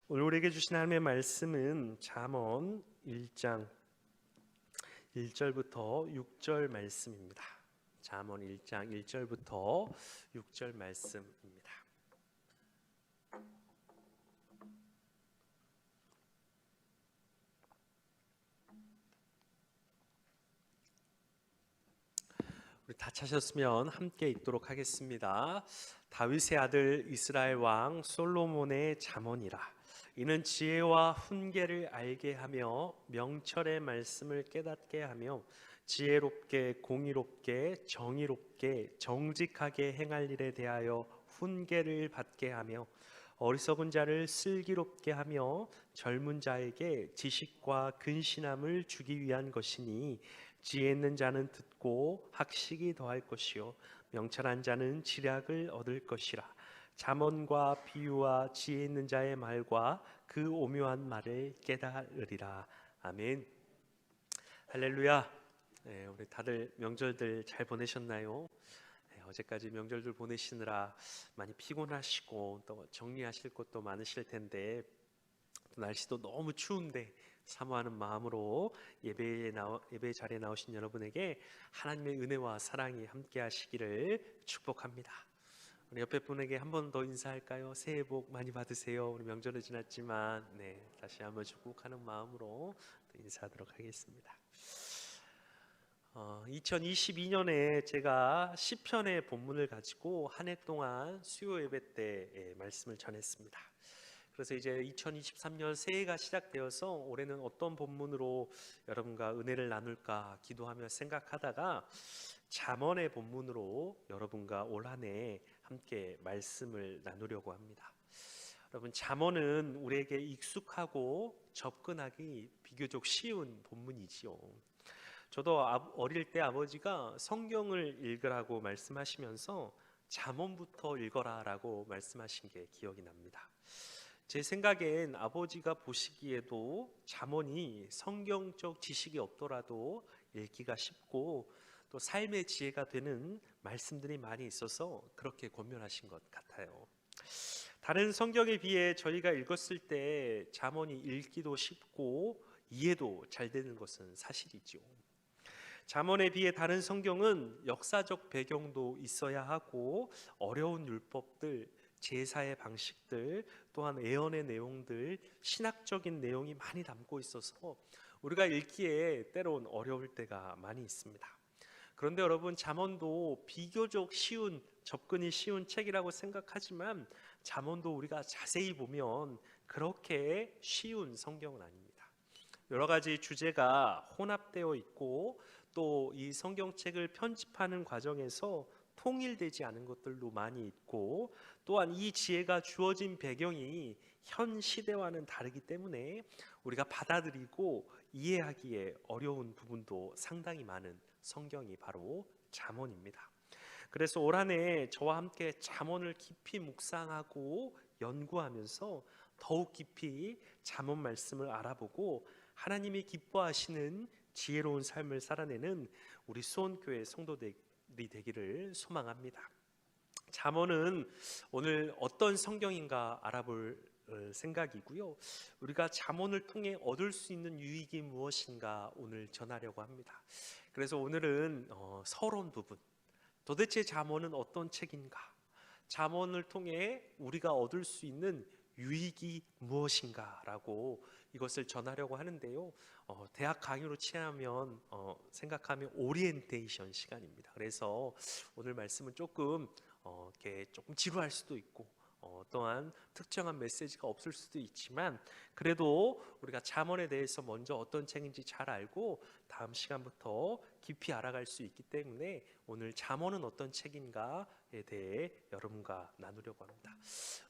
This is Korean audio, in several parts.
오늘 우리에게 주신 하나님의 말씀은 잠언 1장 1절부터 6절 말씀입니다. 잠언 1장 1절부터 6절 말씀입니다. 우리 다 찾으셨으면 함께 읽도록 하겠습니다. 다윗의 아들 이스라엘 왕 솔로몬의 잠언이라. 이는 지혜와 훈계를 알게 하며 명철의 말씀을 깨닫게 하며 지혜롭게 공의롭게 정의롭게 정직하게 행할 일에 대하여 훈계를 받게 하며 어리석은 자를 슬기롭게 하며 젊은 자에게 지식과 근신함을 주기 위한 것이니 지혜 있는 자는 듣고 학식이 더할 것이요 명철한 자는 지략을 얻을 것이라. 잠언과 비유와 지혜 있는 자의 말과 그 오묘한 말을 깨달으리라. 아멘. 할렐루야. 우리 다들 명절들 잘 보내셨나요? 어제까지 명절들 보내시느라 많이 피곤하시고 또 정리하실 것도 많으실 텐데, 또 날씨도 너무 추운데 사모하는 마음으로 예배 자리에 나오신 여러분에게 하나님의 은혜와 사랑이 함께 하시기를 축복합니다. 우리 옆에 분에게 한 번 더 인사할까요? 새해 복 많이 받으세요. 우리 명절은 지났지만 다시 한번 축복하는 마음으로 또 인사하도록 하겠습니다. 2022년에 제가 시편의 본문을 가지고 한 해 동안 수요 예배 때 말씀을 전했습니다. 그래서 이제 2023년 새해가 시작되어서 올해는 어떤 본문으로 여러분과 은혜를 나눌까 기도하며 생각하다가 잠언의 본문으로 여러분과 올 한 해 함께 말씀을 나누려고 합니다. 여러분, 잠언은 우리에게 익숙하고 접근하기 비교적 쉬운 본문이지요. 저도 어릴 때 아버지가 성경을 읽으라고 말씀하시면서 잠언부터 읽어라라고 말씀하신 게 기억이 납니다. 제 생각엔 아버지가 보시기에도 잠언이 성경적 지식이 없더라도 읽기가 쉽고 또 삶의 지혜가 되는 말씀들이 많이 있어서 그렇게 권면하신 것 같아요. 다른 성경에 비해 저희가 읽었을 때 잠언이 읽기도 쉽고 이해도 잘 되는 것은 사실이죠. 잠언에 비해 다른 성경은 역사적 배경도 있어야 하고 어려운 율법들, 제사의 방식들, 또한 예언의 내용들, 신학적인 내용이 많이 담고 있어서 우리가 읽기에 때론 어려울 때가 많이 있습니다. 그런데 여러분, 잠언도 비교적 쉬운, 접근이 쉬운 책이라고 생각하지만 잠언도 우리가 자세히 보면 그렇게 쉬운 성경은 아닙니다. 여러 가지 주제가 혼합되어 있고 또 이 성경책을 편집하는 과정에서 통일되지 않은 것들도 많이 있고, 또한 이 지혜가 주어진 배경이 현 시대와는 다르기 때문에 우리가 받아들이고 이해하기에 어려운 부분도 상당히 많은 성경이 바로 잠언입니다. 그래서 올 한 해 저와 함께 잠언을 깊이 묵상하고 연구하면서 더욱 깊이 잠언 말씀을 알아보고 하나님이 기뻐하시는 지혜로운 삶을 살아내는 우리 수원교회 성도들이 되기를 소망합니다. 잠언은 오늘 어떤 성경인가 알아볼 생각이고요. 우리가 잠언을 통해 얻을 수 있는 유익이 무엇인가 오늘 전하려고 합니다. 그래서 오늘은 서론 부분, 도대체 잠언은 어떤 책인가? 잠언을 통해 우리가 얻을 수 있는 유익이 무엇인가라고 이것을 전하려고 하는데요. 대학 강의로 취하면 생각하면 오리엔테이션 시간입니다. 그래서 오늘 말씀은 조금 이렇게 조금 지루할 수도 있고 또한 특정한 메시지가 없을 수도 있지만, 그래도 우리가 잠언에 대해서 먼저 어떤 책인지 잘 알고 다음 시간부터 깊이 알아갈 수 있기 때문에 오늘 잠언은 어떤 책인가에 대해 여러분과 나누려고 합니다.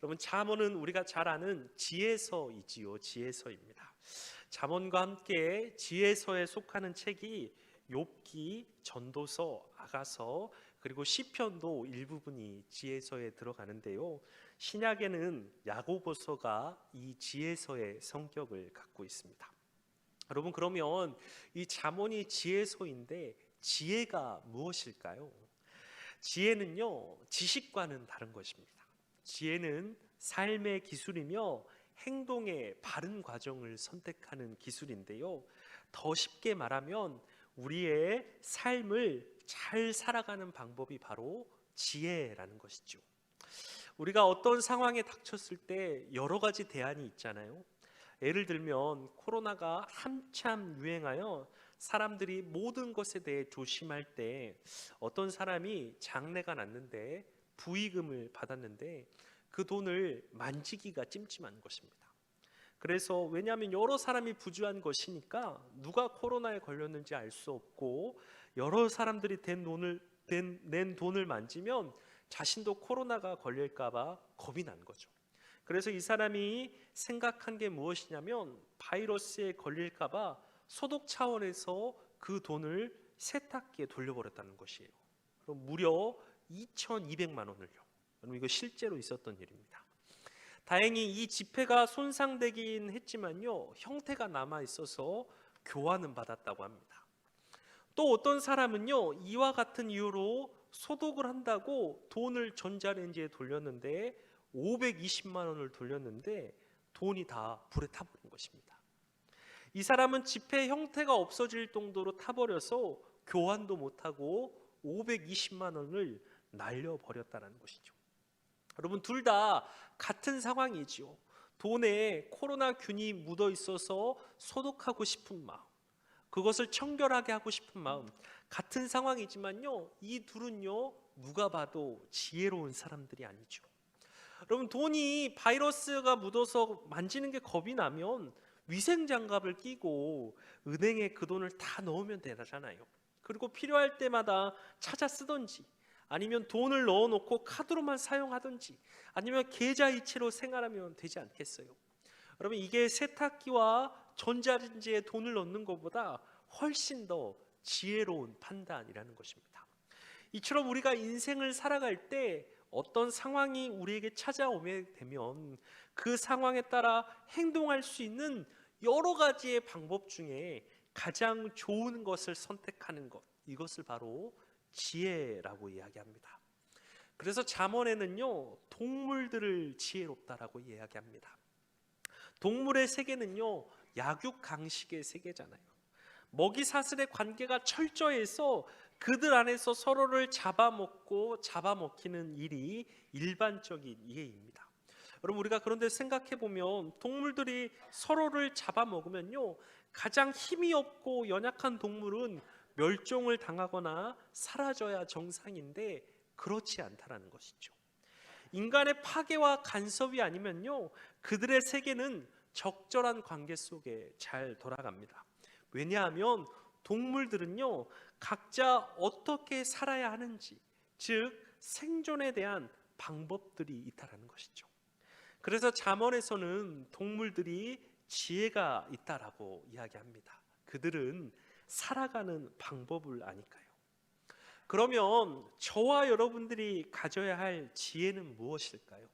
여러분, 잠언은 우리가 잘 아는 지혜서이지요. 지혜서입니다. 잠언과 함께 지혜서에 속하는 책이 욥기, 전도서, 아가서, 그리고 시편도 일부분이 지혜서에 들어가는데요. 신약에는 야고보서가 이 지혜서의 성격을 갖고 있습니다. 여러분, 그러면 이 잠언이 지혜서인데 지혜가 무엇일까요? 지혜는요, 지식과는 다른 것입니다. 지혜는 삶의 기술이며 행동의 바른 과정을 선택하는 기술인데요. 더 쉽게 말하면 우리의 삶을 잘 살아가는 방법이 바로 지혜라는 것이죠. 우리가 어떤 상황에 닥쳤을 때 여러 가지 대안이 있잖아요. 예를 들면 코로나가 한참 유행하여 사람들이 모든 것에 대해 조심할 때 어떤 사람이 장래가 났는데 부의금을 받았는데 그 돈을 만지기가 찜찜한 것입니다. 그래서 왜냐하면 여러 사람이 부주한 것이니까 누가 코로나에 걸렸는지 알 수 없고 여러 사람들이 낸 돈을 만지면 자신도 코로나가 걸릴까 봐 겁이 난 거죠. 그래서 이 사람이 생각한 게 무엇이냐면 바이러스에 걸릴까 봐 소독 차원에서 그 돈을 세탁기에 돌려버렸다는 것이에요. 그럼 무려 2,200만 원을요. 여러분 이거 실제로 있었던 일입니다. 다행히 이 지폐가 손상되긴 했지만요, 형태가 남아 있어서 교환은 받았다고 합니다. 또 어떤 사람은요, 이와 같은 이유로 소독을 한다고 돈을 전자레인지에 돌렸는데 520만 원을 돌렸는데 돈이 다 불에 타버린 것입니다. 이 사람은 지폐 형태가 없어질 정도로 타버려서 교환도 못하고 520만 원을 날려버렸다는 것이죠. 여러분 둘 다 같은 상황이지요. 돈에 코로나균이 묻어 있어서 소독하고 싶은 마음, 그것을 청결하게 하고 싶은 마음, 같은 상황이지만요, 이 둘은요 누가 봐도 지혜로운 사람들이 아니죠. 여러분 돈이 바이러스가 묻어서 만지는 게 겁이 나면 위생장갑을 끼고 은행에 그 돈을 다 넣으면 되잖아요. 그리고 필요할 때마다 찾아 쓰던지, 아니면 돈을 넣어놓고 카드로만 사용하든지, 아니면 계좌이체로 생활하면 되지 않겠어요? 여러분 이게 세탁기와 전자레인지에 돈을 넣는 것보다 훨씬 더 지혜로운 판단이라는 것입니다. 이처럼 우리가 인생을 살아갈 때 어떤 상황이 우리에게 찾아오게 되면 그 상황에 따라 행동할 수 있는 여러 가지의 방법 중에 가장 좋은 것을 선택하는 것, 이것을 바로 지혜라고 이야기합니다. 그래서 잠언에는요 동물들을 지혜롭다라고 이야기합니다. 동물의 세계는요 약육강식의 세계잖아요. 먹이 사슬의 관계가 철저해서 그들 안에서 서로를 잡아먹고 잡아먹히는 일이 일반적인 예입니다. 여러분 우리가 그런데 생각해 보면 동물들이 서로를 잡아먹으면요 가장 힘이 없고 연약한 동물은 멸종을 당하거나 사라져야 정상인데 그렇지 않다라는 것이죠. 인간의 파괴와 간섭이 아니면요 그들의 세계는 적절한 관계 속에 잘 돌아갑니다. 왜냐하면 동물들은요 각자 어떻게 살아야 하는지, 즉 생존에 대한 방법들이 있다라는 것이죠. 그래서 잠언에서는 동물들이 지혜가 있다라고 이야기합니다. 그들은 살아가는 방법을 아니까요. 그러면 저와 여러분들이 가져야 할 지혜는 무엇일까요?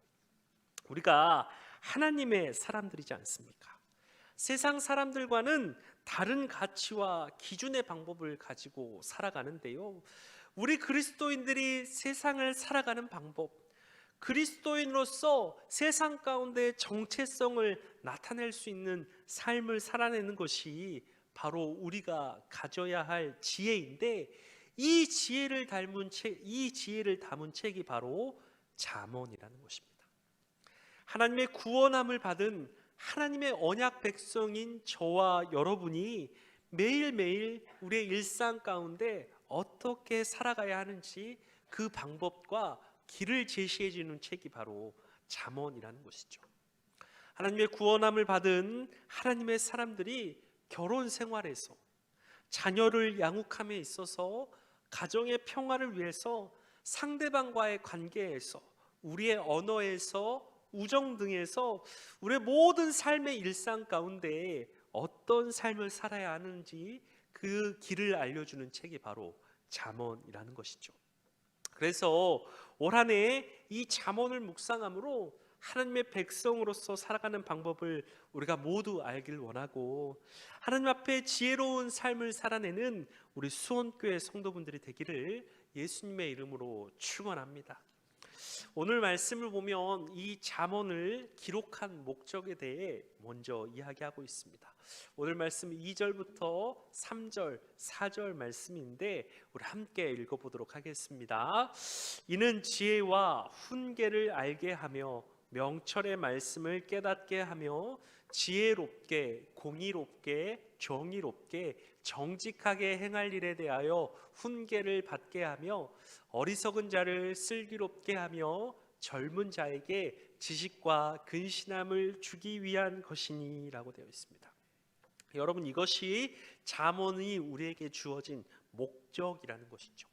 우리가 하나님의 사람들이지 않습니까? 세상 사람들과는 다른 가치와 기준의 방법을 가지고 살아가는데요, 우리 그리스도인들이 세상을 살아가는 방법, 그리스도인으로서 세상 가운데 정체성을 나타낼 수 있는 삶을 살아내는 것이 바로 우리가 가져야 할 지혜인데, 이 지혜를 담은 책이 바로 잠언이라는 것입니다. 하나님의 구원함을 받은 하나님의 언약 백성인 저와 여러분이 매일매일 우리의 일상 가운데 어떻게 살아가야 하는지 그 방법과 길을 제시해 주는 책이 바로 잠언이라는 것이죠. 하나님의 구원함을 받은 하나님의 사람들이 결혼 생활에서, 자녀를 양육함에 있어서, 가정의 평화를 위해서, 상대방과의 관계에서, 우리의 언어에서, 우정 등에서 우리의 모든 삶의 일상 가운데 어떤 삶을 살아야 하는지 그 길을 알려주는 책이 바로 잠언이라는 것이죠. 그래서 올 한 해 이 잠언을 묵상함으로 하나님의 백성으로서 살아가는 방법을 우리가 모두 알길 원하고, 하나님 앞에 지혜로운 삶을 살아내는 우리 수원교회 성도분들이 되기를 예수님의 이름으로 축원합니다. 오늘 말씀을 보면 이 잠언을 기록한 목적에 대해 먼저 이야기하고 있습니다. 오늘 말씀 2절부터 3절, 4절 말씀인데 우리 함께 읽어보도록 하겠습니다. 이는 지혜와 훈계를 알게 하며 명철의 말씀을 깨닫게 하며 지혜롭게, 공의롭게, 정의롭게, 정직하게 행할 일에 대하여 훈계를 받게 하며 어리석은 자를 슬기롭게 하며 젊은 자에게 지식과 근신함을 주기 위한 것이니 라고 되어 있습니다. 여러분, 이것이 잠언이 우리에게 주어진 목적이라는 것이죠.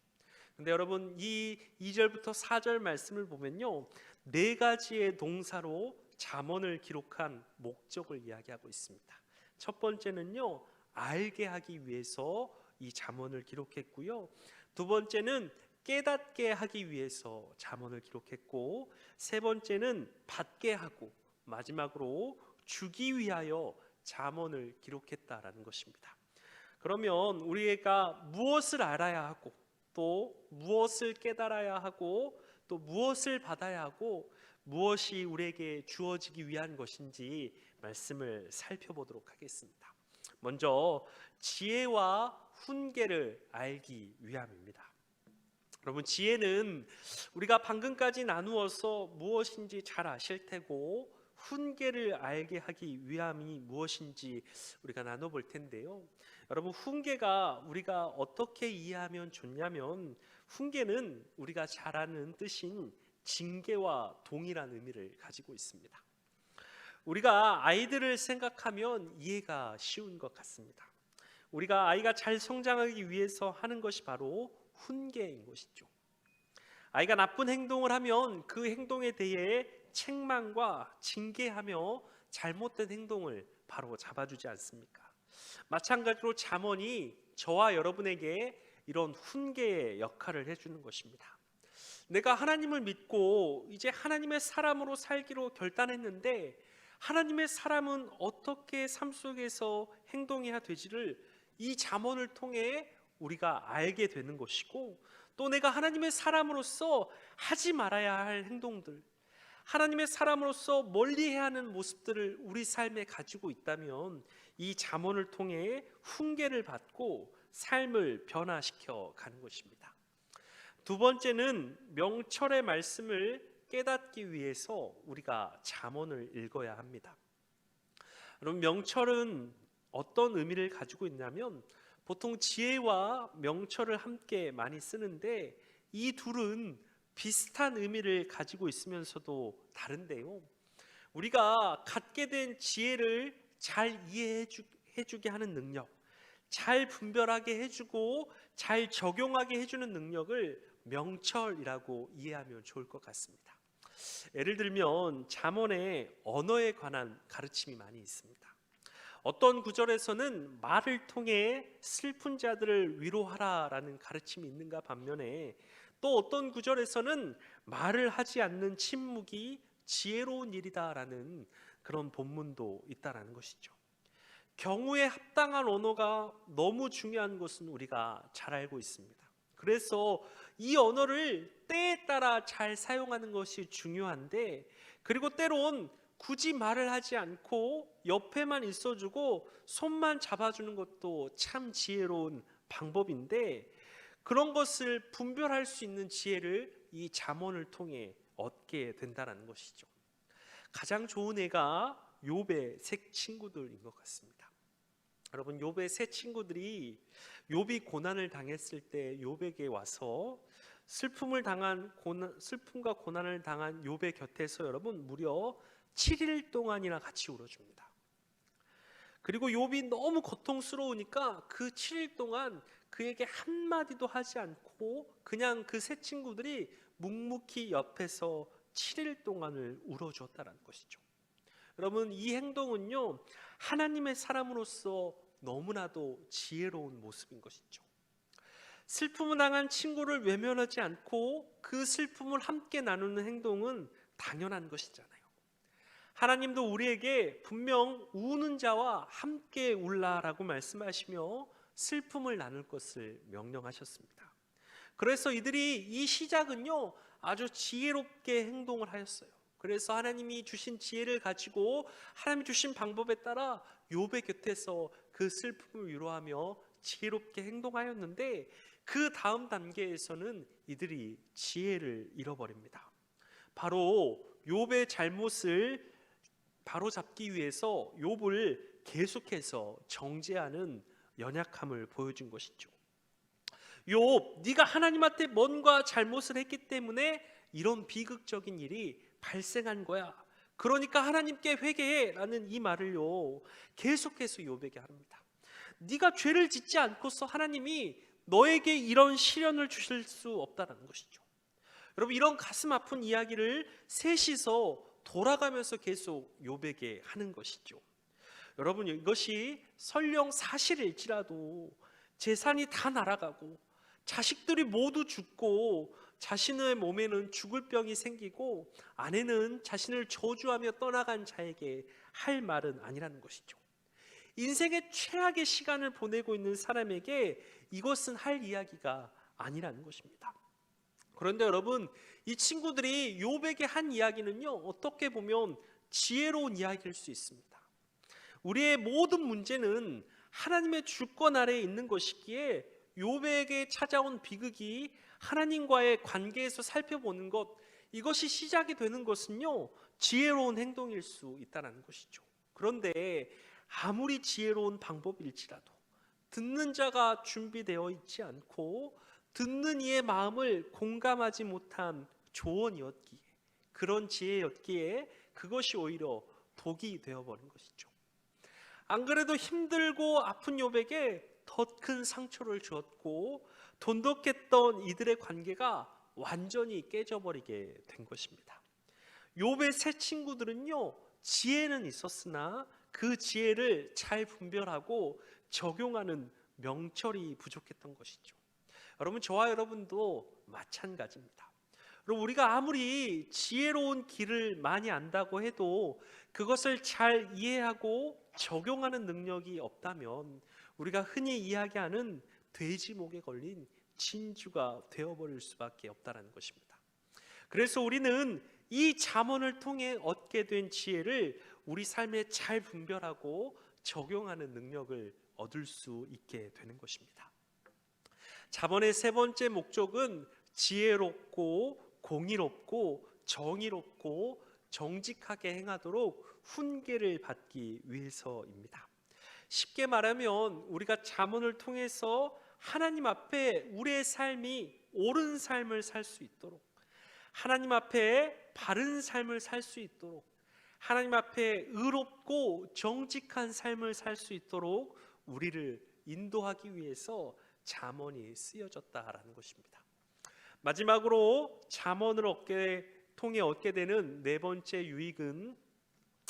근데 여러분, 이 2절부터 4절 말씀을 보면요, 네 가지의 동사로 잠언을 기록한 목적을 이야기하고 있습니다. 첫 번째는요, 알게 하기 위해서 이 잠언을 기록했고요. 두 번째는 깨닫게 하기 위해서 잠언을 기록했고, 세 번째는 받게 하고, 마지막으로 주기 위하여 잠언을 기록했다라는 것입니다. 그러면 우리가 무엇을 알아야 하고, 또 무엇을 깨달아야 하고, 또 무엇을 받아야 하고, 무엇이 우리에게 주어지기 위한 것인지 말씀을 살펴보도록 하겠습니다. 먼저 지혜와 훈계를 알기 위함입니다. 여러분, 지혜는 우리가 방금까지 나누어서 무엇인지 잘 아실 테고, 훈계를 알게 하기 위함이 무엇인지 우리가 나눠볼 텐데요. 여러분, 훈계가 우리가 어떻게 이해하면 좋냐면, 훈계는 우리가 잘 아는 뜻인 징계와 동일한 의미를 가지고 있습니다. 우리가 아이들을 생각하면 이해가 쉬운 것 같습니다. 우리가 아이가 잘 성장하기 위해서 하는 것이 바로 훈계인 것이죠. 아이가 나쁜 행동을 하면 그 행동에 대해 책망과 징계하며 잘못된 행동을 바로 잡아주지 않습니까? 마찬가지로 잠언이 저와 여러분에게 이런 훈계의 역할을 해주는 것입니다. 내가 하나님을 믿고 이제 하나님의 사람으로 살기로 결단했는데, 하나님의 사람은 어떻게 삶 속에서 행동해야 되지를 이 잠언을 통해 우리가 알게 되는 것이고, 또 내가 하나님의 사람으로서 하지 말아야 할 행동들, 하나님의 사람으로서 멀리해야 하는 모습들을 우리 삶에 가지고 있다면 이 잠언을 통해 훈계를 받고 삶을 변화시켜 가는 것입니다. 두 번째는 명철의 말씀을 깨닫기 위해서 우리가 잠언을 읽어야 합니다. 여러분, 명철은 어떤 의미를 가지고 있냐면, 보통 지혜와 명철을 함께 많이 쓰는데 이 둘은 비슷한 의미를 가지고 있으면서도 다른데요, 우리가 갖게 된 지혜를 잘 이해해주게 하는 능력, 잘 분별하게 해주고 잘 적용하게 해주는 능력을 명철이라고 이해하면 좋을 것 같습니다. 예를 들면 잠언에 언어에 관한 가르침이 많이 있습니다. 어떤 구절에서는 말을 통해 슬픈 자들을 위로하라라는 가르침이 있는가 반면에, 또 어떤 구절에서는 말을 하지 않는 침묵이 지혜로운 일이다라는 그런 본문도 있다라는 것이죠. 경우에 합당한 언어가 너무 중요한 것은 우리가 잘 알고 있습니다. 그래서 이 언어를 때에 따라 잘 사용하는 것이 중요한데, 그리고 때론 굳이 말을 하지 않고 옆에만 있어주고 손만 잡아주는 것도 참 지혜로운 방법인데, 그런 것을 분별할 수 있는 지혜를 이 잠언을 통해 얻게 된다는 것이죠. 가장 좋은 애가 욥의 세 친구들인 것 같습니다. 여러분, 욥의 세 친구들이 욥이 고난을 당했을 때 욥에게 와서 슬픔과 고난을 당한 욥의 곁에서 여러분 무려 7일 동안이나 같이 울어줍니다. 그리고 욥이 너무 고통스러우니까 그 7일 동안 그에게 한마디도 하지 않고 그냥 그 세 친구들이 묵묵히 옆에서 7일 동안을 울어주었다는 것이죠. 여러분, 이 행동은요, 하나님의 사람으로서 너무나도 지혜로운 모습인 것이죠. 슬픔을 당한 친구를 외면하지 않고 그 슬픔을 함께 나누는 행동은 당연한 것이잖아요. 하나님도 우리에게 분명 우는 자와 함께 울라라고 말씀하시며 슬픔을 나눌 것을 명령하셨습니다. 그래서 이들이 이 시작은요, 아주 지혜롭게 행동을 하였어요. 그래서 하나님이 주신 지혜를 가지고 하나님이 주신 방법에 따라 욥의 곁에서 그 슬픔을 위로하며 지혜롭게 행동하였는데, 그 다음 단계에서는 이들이 지혜를 잃어버립니다. 바로 욥의 잘못을 바로잡기 위해서 욥을 계속해서 정죄하는 연약함을 보여준 것이죠. 욥, 네가 하나님한테 뭔가 잘못을 했기 때문에 이런 비극적인 일이 발생한 거야. 그러니까 하나님께 회개해라는 이 말을요 계속해서 욥에게 합니다. 네가 죄를 짓지 않고서 하나님이 너에게 이런 시련을 주실 수 없다는 것이죠. 여러분, 이런 가슴 아픈 이야기를 셋이서 돌아가면서 계속 욥에게 하는 것이죠. 여러분, 이것이 설령 사실일지라도 재산이 다 날아가고 자식들이 모두 죽고 자신의 몸에는 죽을 병이 생기고 아내는 자신을 저주하며 떠나간 자에게 할 말은 아니라는 것이죠. 인생의 최악의 시간을 보내고 있는 사람에게 이것은 할 이야기가 아니라는 것입니다. 그런데 여러분, 이 친구들이 욥에게 한 이야기는요 어떻게 보면 지혜로운 이야기일 수 있습니다. 우리의 모든 문제는 하나님의 주권 아래에 있는 것이기에 욥에게 찾아온 비극이 하나님과의 관계에서 살펴보는 것, 이것이 시작이 되는 것은요 지혜로운 행동일 수 있다는 것이죠. 그런데 아무리 지혜로운 방법일지라도 듣는 자가 준비되어 있지 않고 듣는 이의 마음을 공감하지 못한 조언이었기에, 그런 지혜였기에 그것이 오히려 독이 되어버린 것이죠. 안 그래도 힘들고 아픈 욥에게 더 큰 상처를 주었고 돈독했던 이들의 관계가 완전히 깨져버리게 된 것입니다. 욥의 세 친구들은요 지혜는 있었으나 그 지혜를 잘 분별하고 적용하는 명철이 부족했던 것이죠. 여러분, 저와 여러분도 마찬가지입니다. 여러분, 우리가 아무리 지혜로운 길을 많이 안다고 해도 그것을 잘 이해하고 적용하는 능력이 없다면 우리가 흔히 이야기하는 돼지 목에 걸린 진주가 되어버릴 수밖에 없다는 것입니다. 그래서 우리는 이 잠언을 통해 얻게 된 지혜를 우리 삶에 잘 분별하고 적용하는 능력을 얻을 수 있게 되는 것입니다. 잠언의 세 번째 목적은 지혜롭고 공의롭고 정의롭고 정직하게 행하도록 훈계를 받기 위해서입니다. 쉽게 말하면 우리가 잠언을 통해서 하나님 앞에 우리의 삶이 옳은 삶을 살 수 있도록, 하나님 앞에 바른 삶을 살 수 있도록, 하나님 앞에 의롭고 정직한 삶을 살 수 있도록 우리를 인도하기 위해서 잠언이 쓰여졌다라는 것입니다. 마지막으로 잠언을 통해 얻게 되는 네 번째 유익은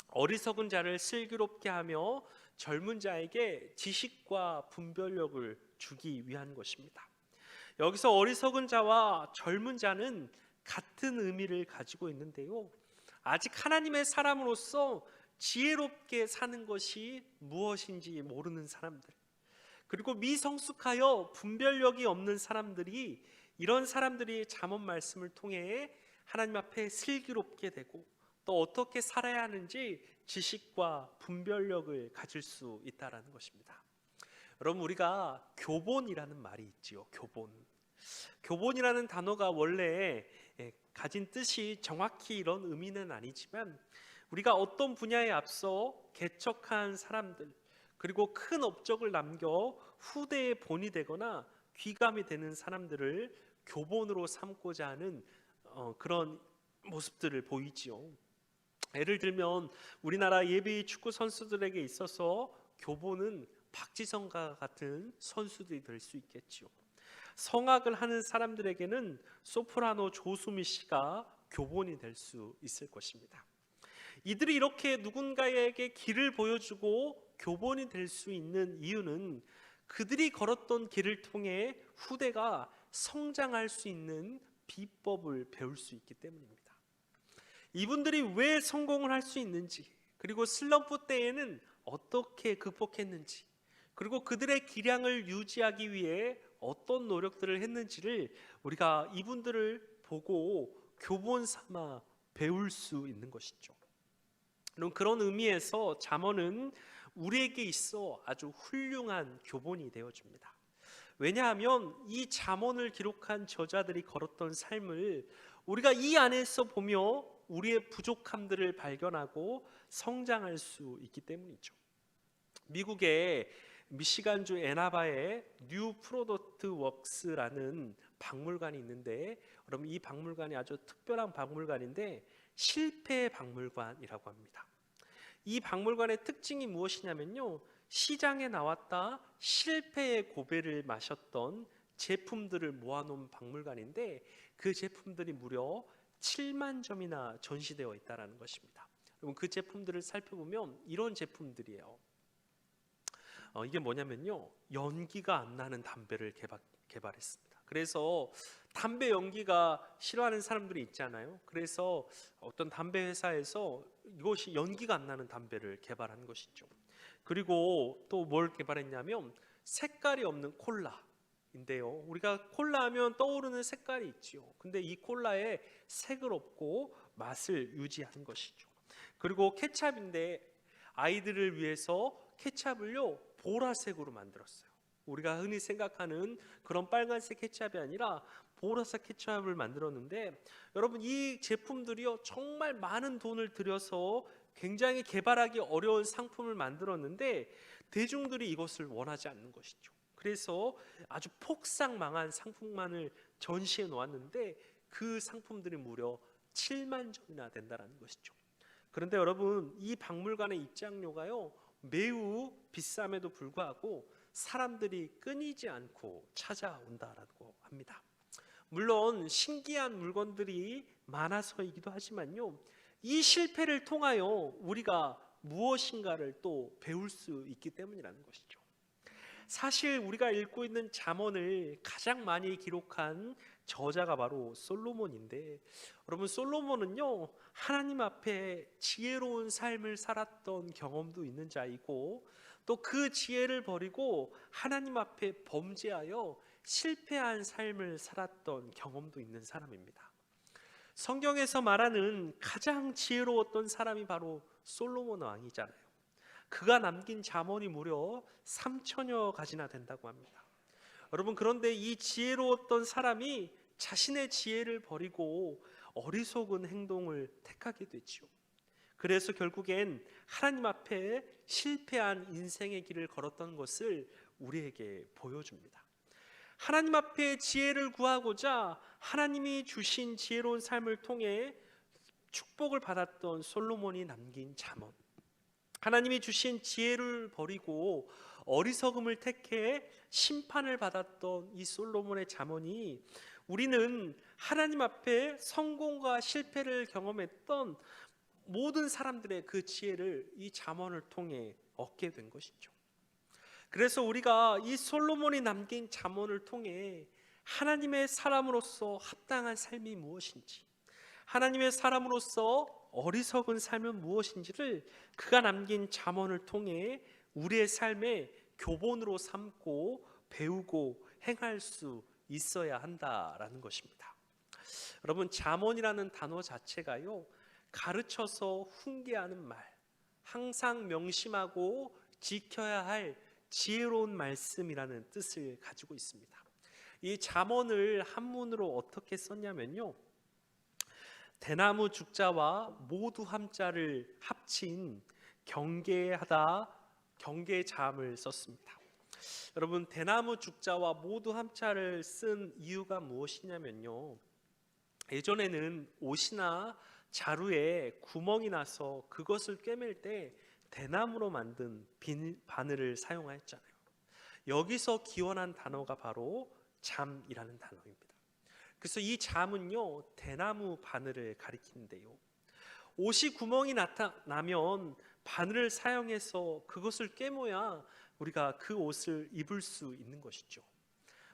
어리석은 자를 슬기롭게 하며 젊은 자에게 지식과 분별력을 주기 위한 것입니다. 여기서 어리석은 자와 젊은 자는 같은 의미를 가지고 있는데요, 아직 하나님의 사람으로서 지혜롭게 사는 것이 무엇인지 모르는 사람들, 그리고 미성숙하여 분별력이 없는 사람들이, 이런 사람들이 잠언 말씀을 통해 하나님 앞에 슬기롭게 되고 또 어떻게 살아야 하는지 지식과 분별력을 가질 수 있다는 것입니다. 여러분, 우리가 교본이라는 말이 있지요. 교본이라는 단어가 원래 가진 뜻이 정확히 이런 의미는 아니지만, 우리가 어떤 분야에 앞서 개척한 사람들, 그리고 큰 업적을 남겨 후대의 본이 되거나 귀감이 되는 사람들을 교본으로 삼고자 하는 그런 모습들을 보이지요. 예를 들면 우리나라 예비 축구 선수들에게 있어서 교본은 박지성과 같은 선수들이 될 수 있겠지요. 성악을 하는 사람들에게는 소프라노 조수미 씨가 교본이 될 수 있을 것입니다. 이들이 이렇게 누군가에게 길을 보여주고 교본이 될 수 있는 이유는 그들이 걸었던 길을 통해 후대가 성장할 수 있는 비법을 배울 수 있기 때문입니다. 이분들이 왜 성공을 할 수 있는지, 그리고 슬럼프 때에는 어떻게 극복했는지, 그리고 그들의 기량을 유지하기 위해 어떤 노력들을 했는지를 우리가 이분들을 보고 교본 삼아 배울 수 있는 것이죠. 그런 의미에서 잠언은 우리에게 있어 아주 훌륭한 교본이 되어줍니다. 왜냐하면 이 잠언을 기록한 저자들이 걸었던 삶을 우리가 이 안에서 보며 우리의 부족함들을 발견하고 성장할 수 있기 때문이죠. 미국의 미시간주 애나바에 뉴 프로덕트 웍스라는 박물관이 있는데, 그럼 이 박물관이 아주 특별한 박물관인데 실패 박물관이라고 합니다. 이 박물관의 특징이 무엇이냐면요, 시장에 나왔다 실패의 고배를 마셨던 제품들을 모아놓은 박물관인데 그 제품들이 무려 7만 점이나 전시되어 있다는 것입니다. 여러분, 그 제품들을 살펴보면 이런 제품들이에요. 이게 뭐냐면요, 연기가 안 나는 담배를 개발했습니다. 그래서 담배 연기가 싫어하는 사람들이 있잖아요. 그래서 어떤 담배 회사에서 이것이 연기가 안 나는 담배를 개발한 것이죠. 그리고 또 뭘 개발했냐면 색깔이 없는 콜라인데요, 우리가 콜라 하면 떠오르는 색깔이 있지요. 근데 이 콜라에 색을 없고 맛을 유지하는 것이죠. 그리고 케찹인데 아이들을 위해서 케찹을요 보라색으로 만들었어요. 우리가 흔히 생각하는 그런 빨간색 케찹이 아니라 보라색 케찹을 만들었는데, 여러분, 이 제품들이요 정말 많은 돈을 들여서 굉장히 개발하기 어려운 상품을 만들었는데 대중들이 이것을 원하지 않는 것이죠. 그래서 아주 폭삭 망한 상품만을 전시해 놓았는데 그 상품들이 무려 7만 점이나 된다는 것이죠. 그런데 여러분, 이 박물관의 입장료가요 매우 비쌈에도 불구하고 사람들이 끊이지 않고 찾아온다라고 합니다. 물론 신기한 물건들이 많아서이기도 하지만요, 이 실패를 통하여 우리가 무엇인가를 또 배울 수 있기 때문이라는 것이죠. 사실 우리가 읽고 있는 잠언을 가장 많이 기록한 저자가 바로 솔로몬인데, 여러분, 솔로몬은요 하나님 앞에 지혜로운 삶을 살았던 경험도 있는 자이고 또 그 지혜를 버리고 하나님 앞에 범죄하여 실패한 삶을 살았던 경험도 있는 사람입니다. 성경에서 말하는 가장 지혜로웠던 사람이 바로 솔로몬 왕이잖아요. 그가 남긴 잠언이 무려 3천여 가지나 된다고 합니다. 여러분, 그런데 이 지혜로웠던 사람이 자신의 지혜를 버리고 어리석은 행동을 택하게 되지요. 그래서 결국엔 하나님 앞에 실패한 인생의 길을 걸었던 것을 우리에게 보여줍니다. 하나님 앞에 지혜를 구하고자 하나님이 주신 지혜로운 삶을 통해 축복을 받았던 솔로몬이 남긴 잠언, 하나님이 주신 지혜를 버리고 어리석음을 택해 심판을 받았던 이 솔로몬의 잠언이 우리는 하나님 앞에 성공과 실패를 경험했던 모든 사람들의 그 지혜를 이 잠언을 통해 얻게 된 것이죠. 그래서 우리가 이 솔로몬이 남긴 잠언을 통해 하나님의 사람으로서 합당한 삶이 무엇인지, 하나님의 사람으로서 어리석은 삶은 무엇인지를 그가 남긴 잠언을 통해 우리의 삶의 교본으로 삼고 배우고 행할 수 있어야 한다라는 것입니다. 여러분, 잠언이라는 단어 자체가요 가르쳐서 훈계하는 말, 항상 명심하고 지켜야 할 지혜로운 말씀이라는 뜻을 가지고 있습니다. 이 잠언을 한문으로 어떻게 썼냐면요, 대나무 죽자와 모두 함자를 합친 경계하다 경계자음을 썼습니다. 여러분, 대나무 죽자와 모두 함자를 쓴 이유가 무엇이냐면요, 예전에는 옷이나 자루에 구멍이 나서 그것을 꿰맬 때 대나무로 만든 바늘을 사용하였잖아요. 여기서 기원한 단어가 바로 잠이라는 단어입니다. 그래서 이 잠은요 대나무 바늘을 가리키는데요, 옷이 구멍이 나면 바늘을 사용해서 그것을 꿰매야 우리가 그 옷을 입을 수 있는 것이죠.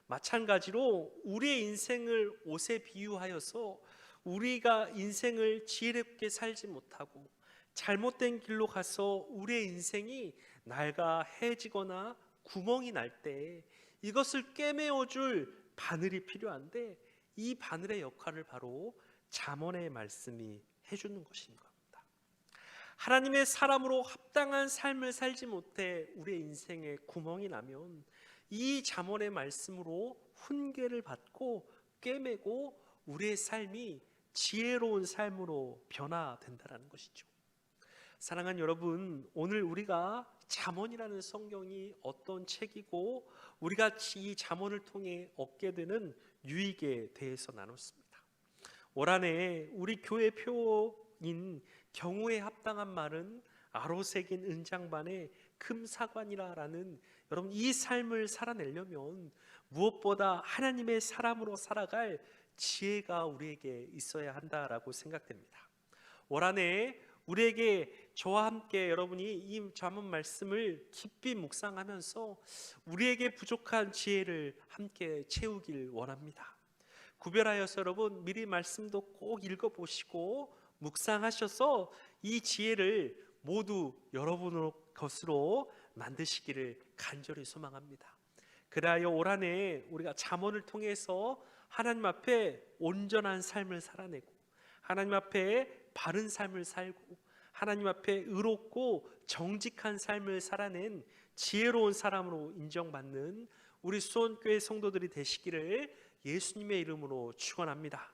마찬가지로 우리의 인생을 옷에 비유하여서 우리가 인생을 지혜롭게 살지 못하고 잘못된 길로 가서 우리의 인생이 낡아 해지거나 구멍이 날 때 이것을 꿰매어 줄 바늘이 필요한데, 이 바늘의 역할을 바로 잠언의 말씀이 해주는 것인 겁니다. 하나님의 사람으로 합당한 삶을 살지 못해 우리의 인생에 구멍이 나면 이 잠언의 말씀으로 훈계를 받고 꿰매고 우리의 삶이 지혜로운 삶으로 변화된다는 것이죠. 사랑하는 여러분, 오늘 우리가 잠언이라는 성경이 어떤 책이고 우리가 이 잠언을 통해 얻게 되는 유익에 대해서 나눴습니다. 올 한해 우리 교회 표인 경우에 합당한 말은 아로새긴 은장반의 금사관이라라는, 여러분 이 삶을 살아내려면 무엇보다 하나님의 사람으로 살아갈 지혜가 우리에게 있어야 한다라고 생각됩니다. 올 한해 우리에게 저와 함께 여러분이 이 잠언 말씀을 깊이 묵상하면서 우리에게 부족한 지혜를 함께 채우길 원합니다. 구별하여서 여러분 미리 말씀도 꼭 읽어보시고 묵상하셔서 이 지혜를 모두 여러분의 것으로 만드시기를 간절히 소망합니다. 그리하여 올 한해 우리가 잠언을 통해서 하나님 앞에 온전한 삶을 살아내고 하나님 앞에 바른 삶을 살고 하나님 앞에 의롭고 정직한 삶을 살아낸 지혜로운 사람으로 인정받는 우리 수원교회 성도들이 되시기를 예수님의 이름으로 축원합니다.